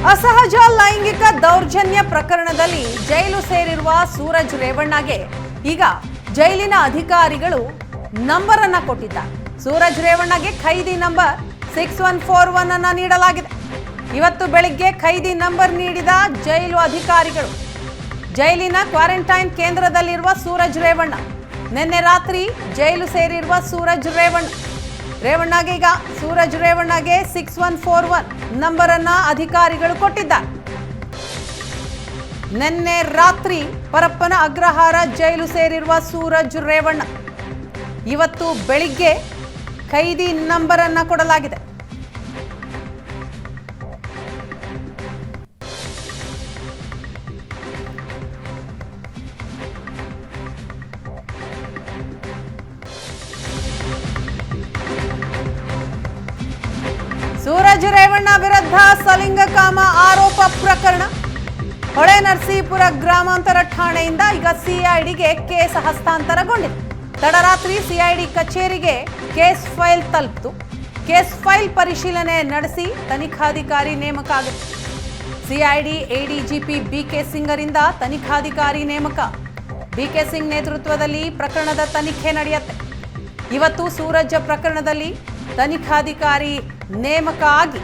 ಅಸಹಜ ಲೈಂಗಿಕ ದೌರ್ಜನ್ಯ ಪ್ರಕರಣದಲ್ಲಿ ಜೈಲು ಸೇರಿರುವ ಸೂರಜ್ ರೇವಣ್ಣಗೆ ಈಗ ಜೈಲಿನ ಅಧಿಕಾರಿಗಳು ನಂಬರ್ ಅನ್ನು ಕೊಟ್ಟಿದ್ದಾರೆ. ಸೂರಜ್ ರೇವಣ್ಣಗೆ ಖೈದಿ ನಂಬರ್ 6141 ಅನ್ನು ನೀಡಲಾಗಿದೆ. ಇವತ್ತು ಬೆಳಿಗ್ಗೆ ಖೈದಿ ನಂಬರ್ ನೀಡಿದ ಜೈಲು ಅಧಿಕಾರಿಗಳು ಜೈಲಿನ ಕ್ವಾರಂಟೈನ್ ಕೇಂದ್ರದಲ್ಲಿರುವ ಸೂರಜ್ ರೇವಣ್ಣ ನಿನ್ನೆ ರಾತ್ರಿ ಜೈಲು ಸೇರಿರುವ ಸೂರಜ್ ರೇವಣ್ಣಗೆ ಈಗ ಸೂರಜ್ ರೇವಣ್ಣಗೆ 6141 ನಂಬರ್ ಅನ್ನ ಅಧಿಕಾರಿಗಳು ಕೊಟ್ಟಿದ್ದಾರೆ. ನಿನ್ನೆ ರಾತ್ರಿ ಪರಪ್ಪನ ಅಗ್ರಹಾರ ಜೈಲು ಸೇರಿರುವ ಸೂರಜ್ ರೇವಣ್ಣ ಇವತ್ತು ಬೆಳಿಗ್ಗೆ ಖೈದಿ ನಂಬರ್ ಅನ್ನ ಕೊಡಲಾಗಿದೆ. ಸೂರಜ್ ರೇವಣ್ಣ ವಿರುದ್ಧ ಸಲಿಂಗಕಾಮ ಆರೋಪ ಪ್ರಕರಣ ಹೊಳೆನರಸೀಪುರ ಗ್ರಾಮಾಂತರ ಠಾಣೆಯಿಂದ ಈಗ ಸಿಐಡಿಗೆ ಕೇಸ್ ಹಸ್ತಾಂತರಗೊಂಡಿದೆ. ತಡರಾತ್ರಿ ಸಿಐಡಿ ಕಚೇರಿಗೆ ಕೇಸ್ ಫೈಲ್ ತಲುಪಿತು. ಕೇಸ್ ಫೈಲ್ ಪರಿಶೀಲನೆ ನಡೆಸಿ ತನಿಖಾಧಿಕಾರಿ ನೇಮಕ ಆಗುತ್ತೆ. ಸಿಐಡಿ ಎಡಿಜಿಪಿ ಬಿಕೆ ಸಿಂಗರಿಂದ ತನಿಖಾಧಿಕಾರಿ ನೇಮಕ. ಬಿಕೆ ಸಿಂಗ್ ನೇತೃತ್ವದಲ್ಲಿ ಪ್ರಕರಣದ ತನಿಖೆ ನಡೆಯುತ್ತೆ. ಇವತ್ತು ಸೂರಜ್ ಪ್ರಕರಣದಲ್ಲಿ ತನಿಖಾಧಿಕಾರಿ ನೇಮಕ ಆಗಿ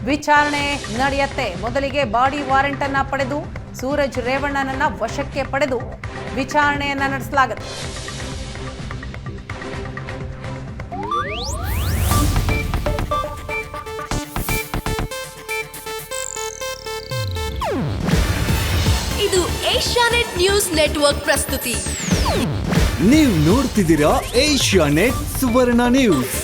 ವಿಚಾರಣೆ ನಡೆಯುತ್ತೆ. ಮೊದಲಿಗೆ ಬಾಡಿ ವಾರೆಂಟ್ ಅನ್ನ ಪಡೆದು ಸೂರಜ್ ರೇವಣ್ಣನನ್ನ ವಶಕ್ಕೆ ಪಡೆದು ವಿಚಾರಣೆಯನ್ನ ನಡೆಸಲಾಗುತ್ತೆ. ಇದು ಏಷ್ಯಾನೆಟ್ ನ್ಯೂಸ್ ನೆಟ್ವರ್ಕ್ ಪ್ರಸ್ತುತಿ. ನೀವು ನೋಡ್ತಿದ್ದೀರಾ ಏಷ್ಯಾನೆಟ್ ಸುವರ್ಣ ನ್ಯೂಸ್.